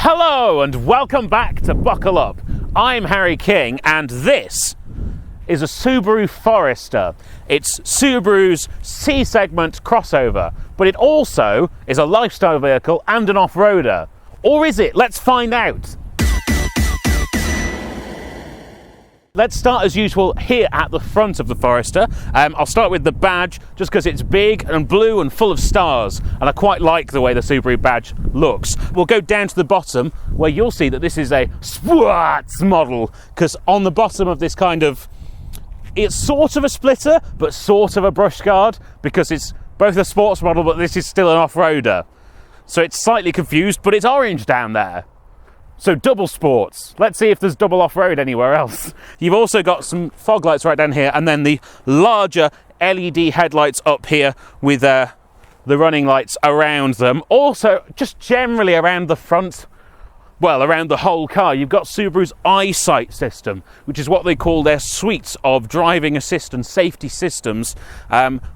Hello and welcome back to Buckle Up. I'm Harry King and this is a Subaru Forester. It's Subaru's C-segment crossover, but it also is a lifestyle vehicle and an off-roader. Or is it? Let's find out. Let's start as usual here at the front of the Forester. I'll start with the badge just because it's big and blue and full of stars and I quite like the way the Subaru badge looks. We'll go down to the bottom where you'll see that this is a sports model because on the bottom of this it's sort of a splitter but sort of a brush guard because it's both a sports model but this is still an off-roader. So it's slightly confused, but it's orange down there. So double sports. Let's see if there's double off-road anywhere else. You've also got some fog lights right down here and then the larger LED headlights up here with the running lights around them. Also, just generally around the front, well, around the whole car, you've got Subaru's EyeSight system, which is what they call their suite of driving assist and safety systems,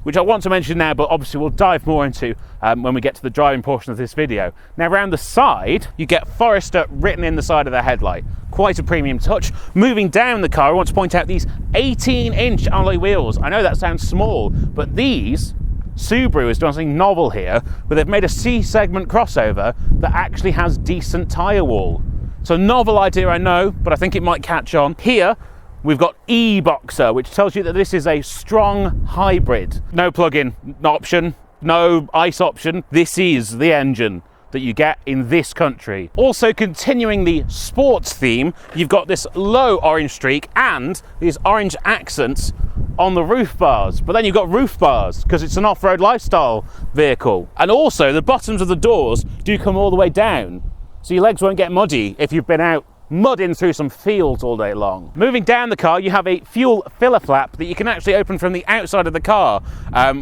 which I want to mention now, but obviously we'll dive more into when we get to the driving portion of this video. Now, around the side, you get Forester written in the side of the headlight. Quite a premium touch. Moving down the car, I want to point out these 18-inch alloy wheels. I know that sounds small, but these Subaru has done something novel here, where they've made a C-segment crossover that actually has decent tyre wall. It's a novel idea, I know, but I think it might catch on. Here, we've got e-Boxer, which tells you that this is a strong hybrid. No plug-in option, no ICE option. This is the engine that you get in this country. Also continuing the sports theme, you've got this low orange streak and these orange accents on the roof bars, but then you've got roof bars because it's an off-road lifestyle vehicle. And also the bottoms of the doors do come all the way down, so your legs won't get muddy if you've been out mudding through some fields all day long. Moving down the car, you have a fuel filler flap that you can actually open from the outside of the car,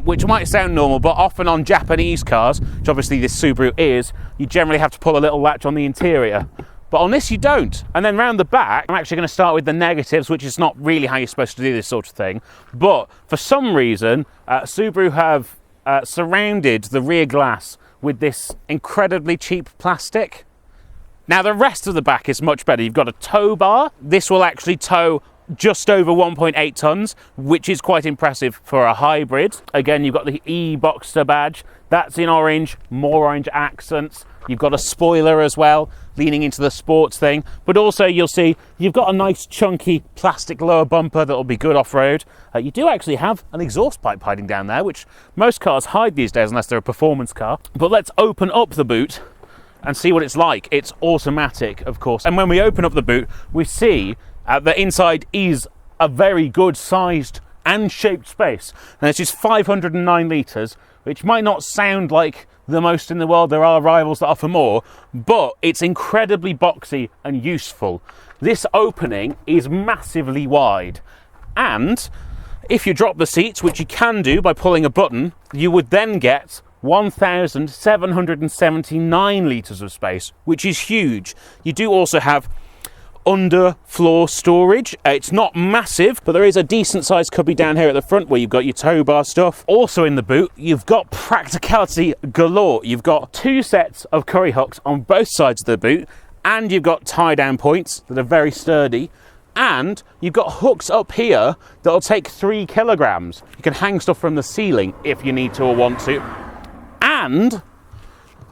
which might sound normal, but often on Japanese cars, which obviously this Subaru is, you generally have to pull a little latch on the interior. But on this you don't. And then round the back, I'm actually going to start with the negatives, which is not really how you're supposed to do this sort of thing. But for some reason, Subaru have surrounded the rear glass with this incredibly cheap plastic. Now the rest of the back is much better. You've got a tow bar. This will actually tow just over 1.8 tons, which is quite impressive for a hybrid. Again, you've got the e-Boxer badge. That's in orange, more orange accents. You've got a spoiler as well, leaning into the sports thing. But also you'll see you've got a nice chunky plastic lower bumper that'll be good off-road. You do actually have an exhaust pipe hiding down there, which most cars hide these days unless they're a performance car. But let's open up the boot and see what it's like. It's automatic, of course. And when we open up the boot, we see the inside is a very good sized and shaped space. And this is 509 litres, which might not sound like the most in the world. There are rivals that offer more, but it's incredibly boxy and useful. This opening is massively wide. And if you drop the seats, which you can do by pulling a button, you would then get 1,779 litres of space, which is huge. You do also have underfloor storage. It's not massive, but there is a decent sized cubby down here at the front where you've got your tow bar stuff. Also in the boot, you've got practicality galore. You've got 2 sets of curry hooks on both sides of the boot, and you've got tie down points that are very sturdy. And you've got hooks up here that'll take 3 kilograms. You can hang stuff from the ceiling if you need to or want to. And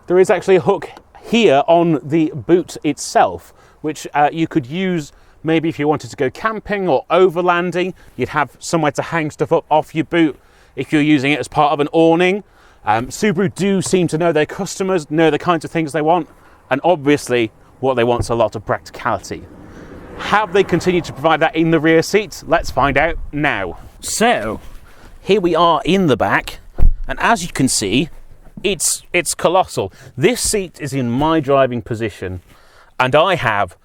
there is actually a hook here on the boot itself, which you could use maybe if you wanted to go camping or overlanding. You'd have somewhere to hang stuff up off your boot if you're using it as part of an awning. Subaru do seem to know their customers, know the kinds of things they want, and obviously what they want is a lot of practicality. Have they continued to provide that in the rear seats? Let's find out now. So here we are in the back, and as you can see, it's colossal. This seat is in my driving position, and I have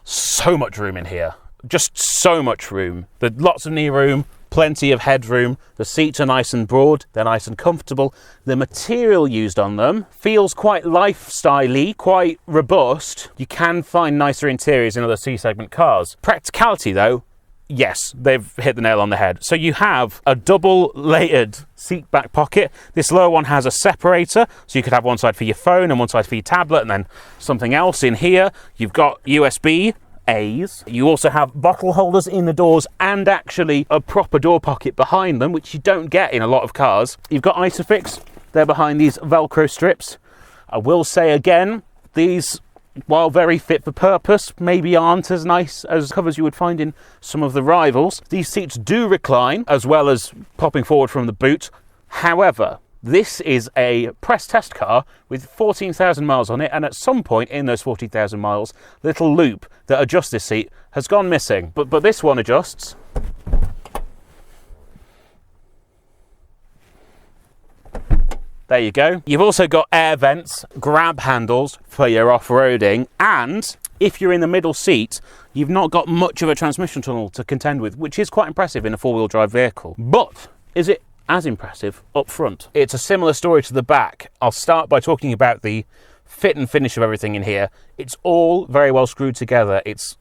so much room in here. Just so much room. There's lots of knee room, plenty of headroom. The seats are nice and broad, they're nice and comfortable. The material used on them feels quite lifestyle-y, quite robust. You can find nicer interiors in other C-segment cars. Practicality though, yes, they've hit the nail on the head. So you have a double layered seat back pocket. This lower one has a separator, so you could have one side for your phone and one side for your tablet, and then something else in here. You've got USB A's. You also have bottle holders in the doors and actually a proper door pocket behind them, which you don't get in a lot of cars. You've got Isofix. They're behind these Velcro strips. I will say again, these, while very fit for purpose, maybe aren't as nice as covers you would find in some of the rivals. These seats do recline, as well as popping forward from the boot. However, this is a press test car with 14,000 miles on it, and at some point in those 14,000 miles, the little loop that adjusts this seat has gone missing. But this one adjusts. There you go. You've also got air vents, grab handles for your off-roading, and if you're in the middle seat, you've not got much of a transmission tunnel to contend with, which is quite impressive in a four-wheel drive vehicle. But is it as impressive up front? It's a similar story to the back. I'll start by talking about the fit and finish of everything in here. It's all very well screwed together. It's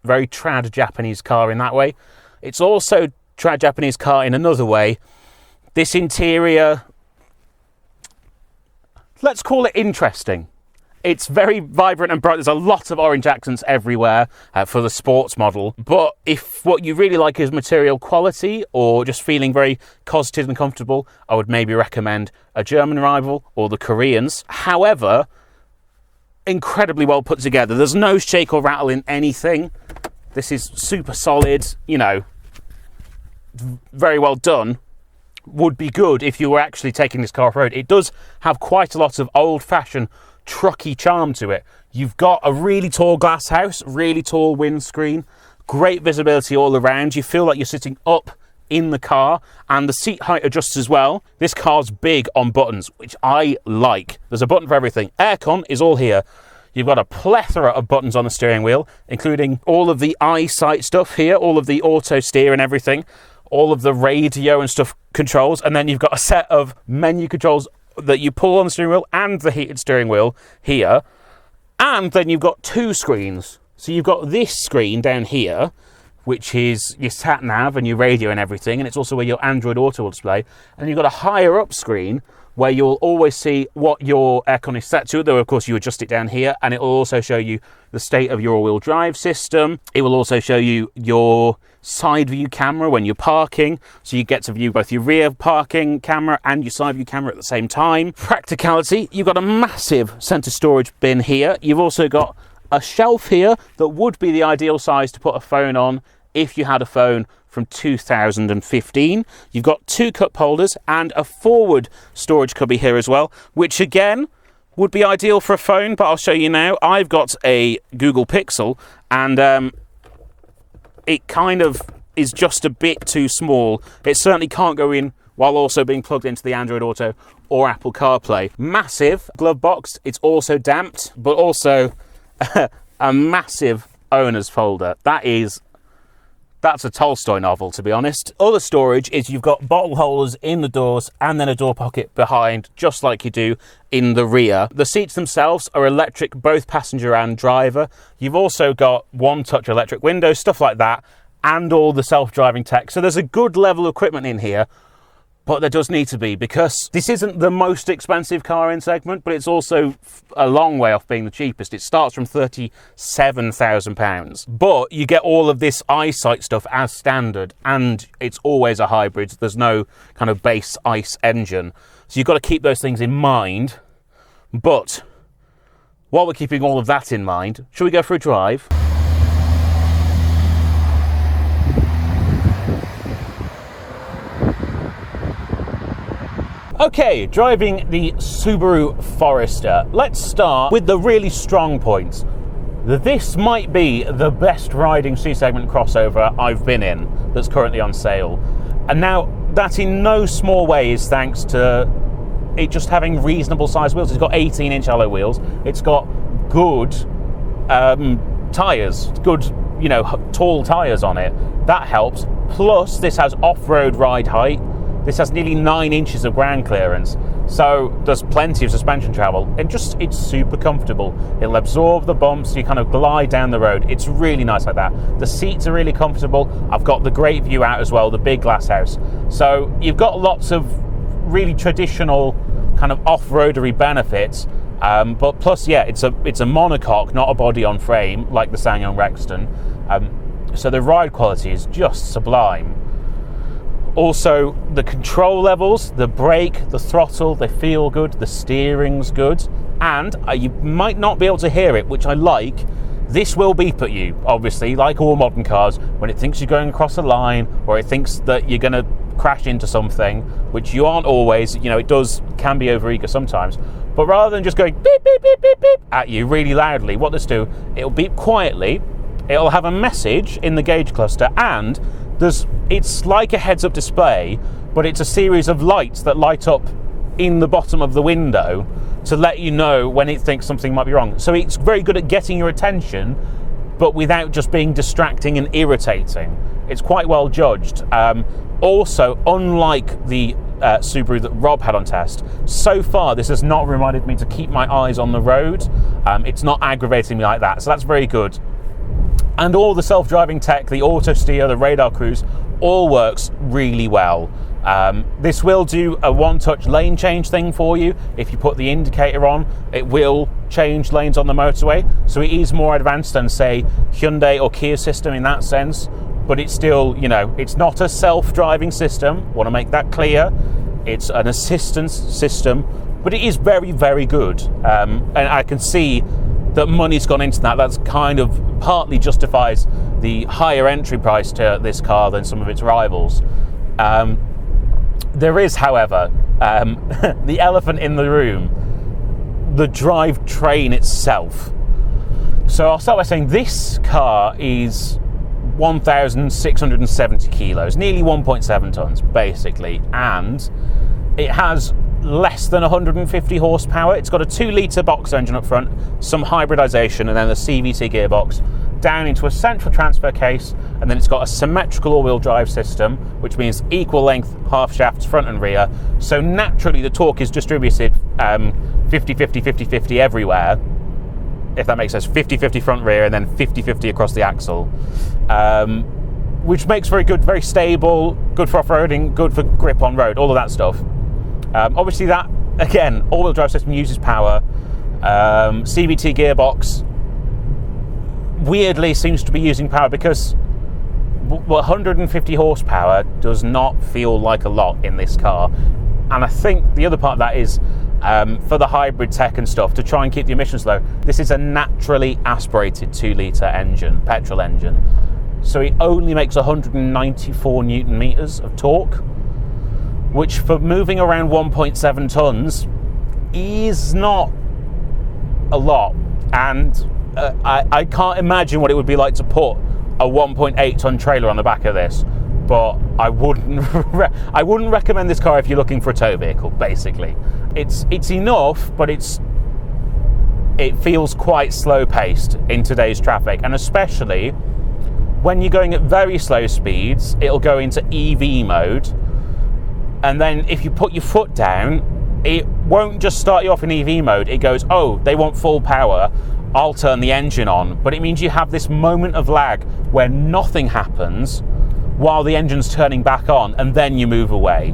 very trad Japanese car in that way. It's also trad Japanese car in another way. This interior, let's call it interesting. It's very vibrant and bright. There's a lot of orange accents everywhere for the sports model. But if what you really like is material quality or just feeling very cosseted and comfortable, I would maybe recommend a German rival or the Koreans. However, incredibly well put together. There's no shake or rattle in anything. This is super solid, you know, very well done. Would be good if you were actually taking this car off-road. It does have quite a lot of old-fashioned trucky charm to it. You've got a really tall glass house, really tall windscreen, great visibility all around. You feel like you're sitting up in the car, and the seat height adjusts as well. This car's big on buttons, which I like. There's a button for everything. Aircon is all here. You've got a plethora of buttons on the steering wheel, including all of the eyesight stuff here, all of the auto steer and everything, all of the radio and stuff controls, and then you've got a set of menu controls that you pull on the steering wheel and the heated steering wheel here. And then you've got two screens. So you've got this screen down here, which is your sat nav and your radio and everything, and it's also where your Android Auto will display. And you've got a higher up screen where you'll always see what your aircon is set to, though of course you adjust it down here, and it will also show you the state of your all-wheel drive system. It will also show you your side view camera when you're parking, so you get to view both your rear parking camera and your side view camera at the same time. Practicality, you've got a massive center storage bin here. You've also got a shelf here that would be the ideal size to put a phone on if you had a phone from 2015. You've got two cup holders and a forward storage cubby here as well, which again would be ideal for a phone, but I'll show you now. I've got a Google Pixel, and it kind of is just a bit too small. It certainly can't go in while also being plugged into the Android Auto or Apple CarPlay. Massive glove box. It's also damped, but also a massive owner's folder. That's a Tolstoy novel, to be honest. Other storage is you've got bottle holders in the doors and then a door pocket behind, just like you do in the rear. The seats themselves are electric, both passenger and driver. You've also got one-touch electric windows, stuff like that, and all the self-driving tech. So there's a good level of equipment in here, but there does need to be, because this isn't the most expensive car in segment, but it's also a long way off being the cheapest. It starts from £37,000, but you get all of this eyesight stuff as standard, and it's always a hybrid. There's no kind of base ICE engine, so you've got to keep those things in mind. But while we're keeping all of that in mind, shall we go for a drive? Okay, driving the Subaru Forester. Let's start with the really strong points. This might be the best riding C-segment crossover I've been in that's currently on sale. And now, that in no small way is thanks to it just having reasonable sized wheels. It's got 18-inch alloy wheels. It's got good tyres, good, tall tyres on it. That helps. Plus, this has off-road ride height. This has nearly 9 inches of ground clearance, so there's plenty of suspension travel, and it's super comfortable. It'll absorb the bumps, you kind of glide down the road. It's really nice like that. The seats are really comfortable. I've got the great view out as well, the big glass house. So you've got lots of really traditional kind of off-roadery benefits, but plus, yeah, it's a monocoque, not a body on frame like the SsangYong Rexton. So the ride quality is just sublime. Also, the control levels, the brake, the throttle, they feel good, the steering's good, and you might not be able to hear it, which I like. This will beep at you, obviously, like all modern cars, when it thinks you're going across a line, or it thinks that you're going to crash into something, which you aren't always. You know, can be overeager sometimes. But rather than just going beep, beep, beep, beep, beep at you really loudly, what this do, it'll beep quietly, it'll have a message in the gauge cluster, and it's like a heads-up display, but it's a series of lights that light up in the bottom of the window to let you know when it thinks something might be wrong. So it's very good at getting your attention, but without just being distracting and irritating. It's quite well judged. Also, unlike the Subaru that Rob had on test, so far this has not reminded me to keep my eyes on the road. It's not aggravating me like that, so that's very good. And all the self-driving tech, the auto steer, the radar cruise, all works really well. This will do a one-touch lane change thing for you. If you put the indicator on, it will change lanes on the motorway. So it is more advanced than, say, Hyundai or Kia system in that sense. But it's still, it's not a self-driving system. Want to make that clear. It's an assistance system, but it is very, very good. And I can see that money's gone into that. That's kind of partly justifies the higher entry price to this car than some of its rivals. There is, however, the elephant in the room, the drivetrain itself. So I'll start by saying this car is 1,670 kilos, nearly 1.7 tons, basically, and it has less than 150 horsepower. It's got a 2-litre box engine up front, some hybridization, and then the CVT gearbox down into a central transfer case, and then it's got a symmetrical all-wheel drive system, which means equal length half shafts front and rear. So naturally the torque is distributed 50-50, 50-50 everywhere, if that makes sense. 50-50 front rear and then 50-50 across the axle, which makes very good, very stable, good for off-roading, good for grip on road, all of that stuff. Obviously that, again, all-wheel drive system uses power. CVT gearbox weirdly seems to be using power because 150 horsepower does not feel like a lot in this car. And I think the other part of that is for the hybrid tech and stuff, to try and keep the emissions low, this is a naturally aspirated 2-litre engine, petrol engine. So it only makes 194 Newton meters of torque, which for moving around 1.7 tons is not a lot. And I can't imagine what it would be like to put a 1.8 ton trailer on the back of this, but I wouldn't recommend this car if you're looking for a tow vehicle. Basically, it's enough, but it feels quite slow paced in today's traffic, and especially when you're going at very slow speeds, it'll go into EV mode, and then if you put your foot down, it won't just start you off in EV mode. It goes, oh, they want full power, I'll turn the engine on. But it means you have this moment of lag where nothing happens while the engine's turning back on, and then you move away.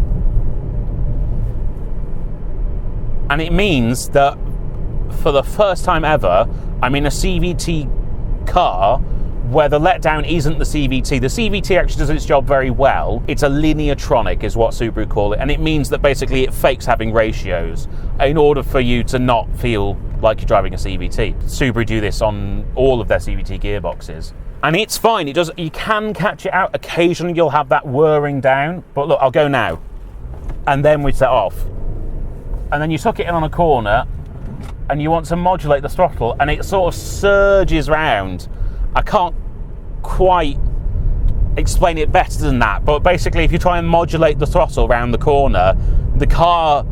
And it means that for the first time ever, I'm in a CVT car where the letdown isn't the CVT. The CVT actually does its job very well. It's a lineartronic is what Subaru call it, and it means that basically it fakes having ratios in order for you to not feel like you're driving a CVT. Subaru do this on all of their CVT gearboxes, and it's fine. It does. You can catch it out occasionally. You'll have that whirring down, but look, I'll go now, and then we set off, and then you tuck it in on a corner, and you want to modulate the throttle, and it sort of surges round. I can't quite explain it better than that, but basically if you try and modulate the throttle around the corner, the car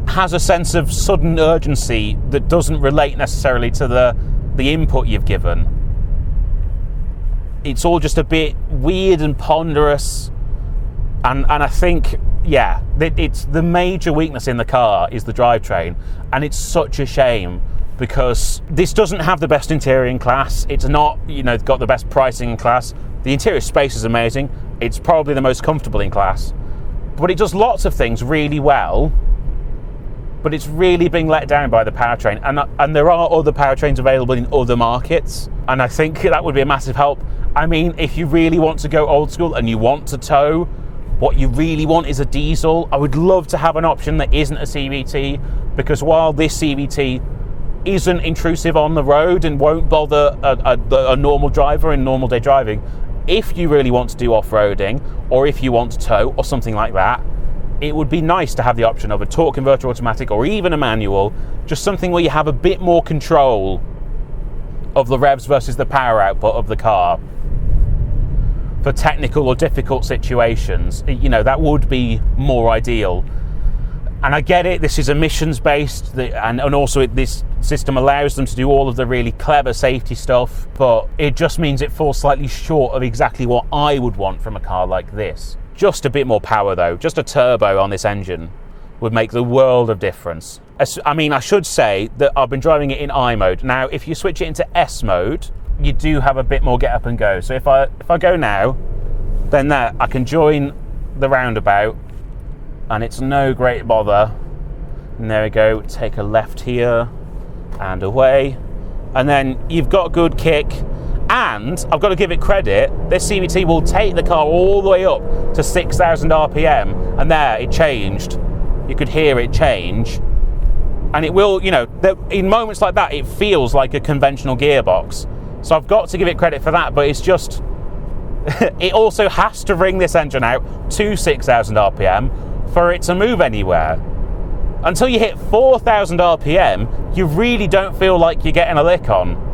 has a sense of sudden urgency that doesn't relate necessarily to the input you've given. It's all just a bit weird and ponderous, And I think, yeah, it's the major weakness in the car is the drivetrain, and it's such a shame because this doesn't have the best interior in class. It's not, got the best pricing in class. The interior space is amazing. It's probably the most comfortable in class, but it does lots of things really well. But it's really being let down by the powertrain, and there are other powertrains available in other markets, and I think that would be a massive help. I mean, if you really want to go old school and you want to tow, what you really want is a diesel. I would love to have an option that isn't a CVT, because while this CVT isn't intrusive on the road and won't bother a normal driver in normal day driving, if you really want to do off-roading, or if you want to tow or something like that, it would be nice to have the option of a torque converter automatic or even a manual, just something where you have a bit more control of the revs versus the power output of the car for technical or difficult situations. That would be more ideal. And I get it, this is emissions based, and also this system allows them to do all of the really clever safety stuff, but it just means it falls slightly short of exactly what I would want from a car like this. Just a bit more power though, just a turbo on this engine would make the world of difference. I mean, I should say that I've been driving it in I mode. Now, if you switch it into S mode, you do have a bit more get up and go. So if I go now, then there, I can join the roundabout and it's no great bother. And there we go, take a left here and away. And then you've got good kick. And I've got to give it credit, this CVT will take the car all the way up to 6,000 RPM, and there, it changed. You could hear it change. And it will, in moments like that, it feels like a conventional gearbox. So I've got to give it credit for that, but it's just, it also has to bring this engine out to 6,000 RPM for it to move anywhere. Until you hit 4,000 RPM, you really don't feel like you're getting a lick on.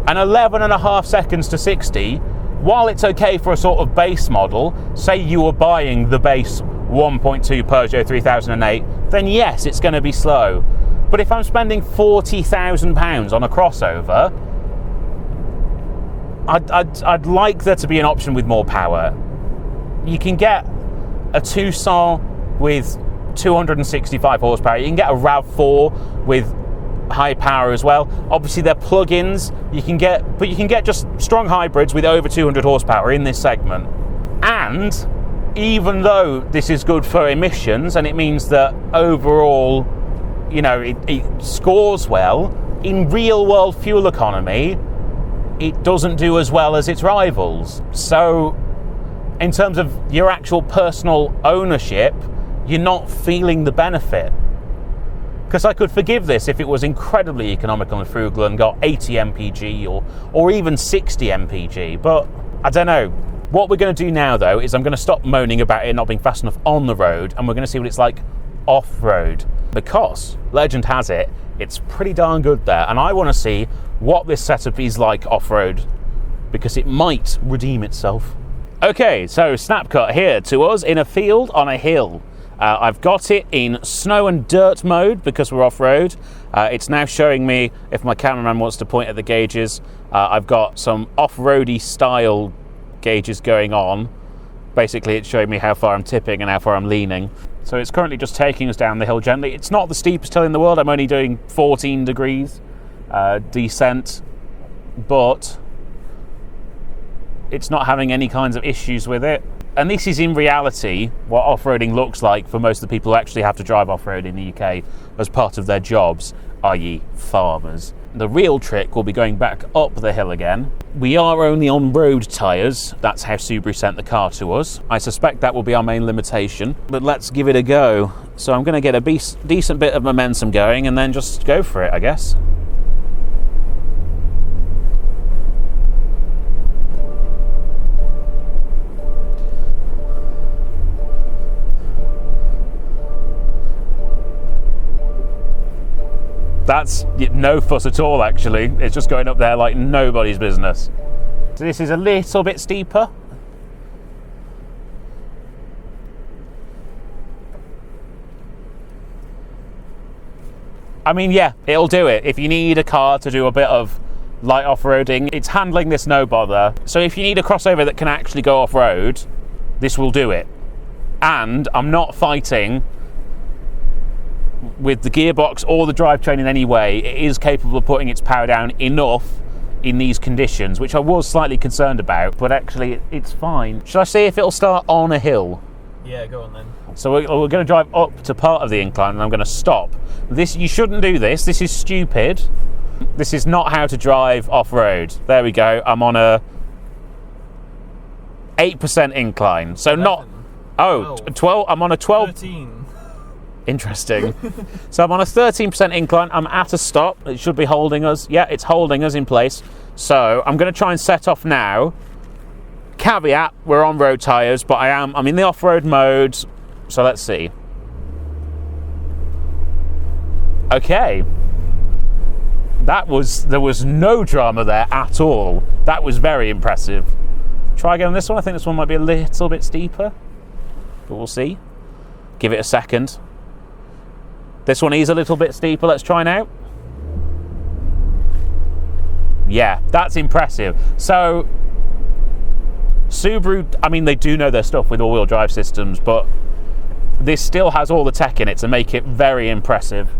And 11.5 seconds to 60, while it's okay for a sort of base model, say you were buying the base 1.2 Peugeot 3008, then yes, it's going to be slow. But if I'm spending £40,000 on a crossover, I'd like there to be an option with more power. You can get a Tucson with 265 horsepower. You can get a RAV4 with high power as well. Obviously they're plug-ins, but you can get just strong hybrids with over 200 horsepower in this segment. And even though this is good for emissions and it means that overall, it scores well, in real world fuel economy, it doesn't do as well as its rivals. So in terms of your actual personal ownership, you're not feeling the benefit. Because I could forgive this if it was incredibly economical and frugal and got 80 mpg or even 60 mpg, but I don't know. What we're going to do now, though, is I'm going to stop moaning about it not being fast enough on the road, and we're going to see what it's like off-road. Because, legend has it, it's pretty darn good there, and I want to see what this setup is like off-road, because it might redeem itself. Okay, so snap cut here to us in a field on a hill. I've got it in snow and dirt mode because we're off-road. It's now showing me, if my cameraman wants to point at the gauges, I've got some off-roady style gauges going on. Basically, it's showing me how far I'm tipping and how far I'm leaning. So it's currently just taking us down the hill gently. It's not the steepest hill in the world. I'm only doing 14 degrees descent, but it's not having any kinds of issues with it. And this is in reality what off-roading looks like for most of the people who actually have to drive off-road in the UK as part of their jobs, i.e. farmers. The real trick will be going back up the hill again. We are only on road tyres. That's how Subaru sent the car to us. I suspect that will be our main limitation, but let's give it a go. So I'm going to get a decent bit of momentum going and then just go for it, I guess. That's no fuss at all, actually. It's just going up there like nobody's business. So this is a little bit steeper. I mean, yeah, it'll do it. If you need a car to do a bit of light off-roading, it's handling this no bother. So if you need a crossover that can actually go off-road, this will do it. and I'm not fighting with the gearbox or the drivetrain in any way. It is capable of putting its power down enough in these conditions, which I was slightly concerned about, but actually it's fine. Should I see if it'll start on a hill? Yeah, go on then. So we're going to drive up to part of the incline and I'm going to stop. You shouldn't do this. This is stupid. This is not how to drive off-road. There we go. I'm on a 8% incline. So 11. Not... Oh, 12. I'm on a 12. 13. Interesting. So I'm on a 13% incline. I'm at a stop. It should be holding us. Yeah, it's holding us in place. So I'm going to try and set off now. Caveat, we're on road tyres, but I'm in the off-road mode. So let's see. Okay. There was no drama there at all. That was very impressive. Try again on this one. I think this one might be a little bit steeper, but we'll see. Give it a second. This one is a little bit steeper. Let's try now. Yeah, that's impressive. So Subaru, I mean, they do know their stuff with all-wheel drive systems, but this still has all the tech in it to make it very impressive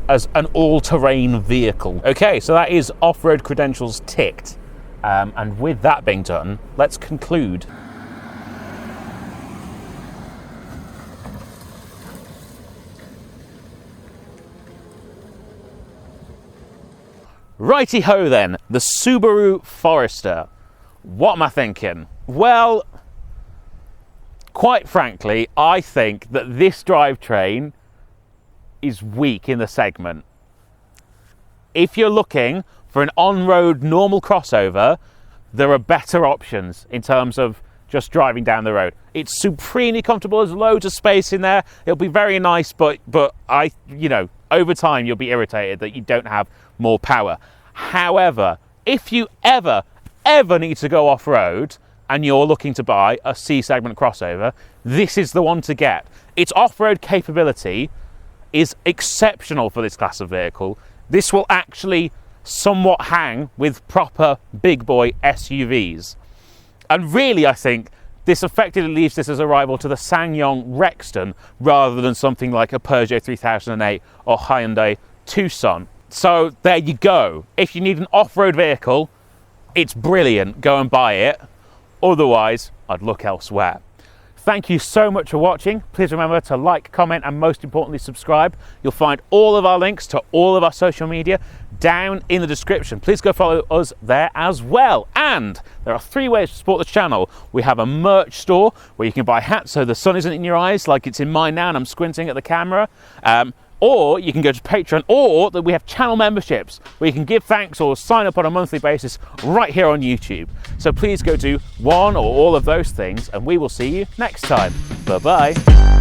as an all-terrain vehicle. Okay, so that is off-road credentials ticked. And with that being done, let's conclude. Righty-ho then, the Subaru Forester. What am I thinking? Well, quite frankly, I think that this drivetrain is weak in the segment. If you're looking for an on-road normal crossover, there are better options in terms of just driving down the road. It's supremely comfortable. There's loads of space in there. It'll be very nice, but over time you'll be irritated that you don't have more power. However, if you ever need to go off-road and you're looking to buy a C-segment crossover, this is the one to get. Its off-road capability is exceptional for this class of vehicle. This will actually somewhat hang with proper big boy SUVs. And really, I think this effectively leaves this as a rival to the SsangYong Rexton rather than something like a Peugeot 3008 or Hyundai Tucson. So there you go. If you need an off-road vehicle, it's brilliant. Go and buy it. Otherwise, I'd look elsewhere. Thank you so much for watching. Please remember to like, comment, and most importantly, subscribe. You'll find all of our links to all of our social media down in the description. Please go follow us there as well. And there are 3 ways to support the channel. We have a merch store where you can buy hats so the sun isn't in your eyes like it's in mine now and I'm squinting at the camera. Or you can go to Patreon, or that we have channel memberships where you can give thanks or sign up on a monthly basis right here on YouTube. So please go do one or all of those things and we will see you next time. Bye-bye.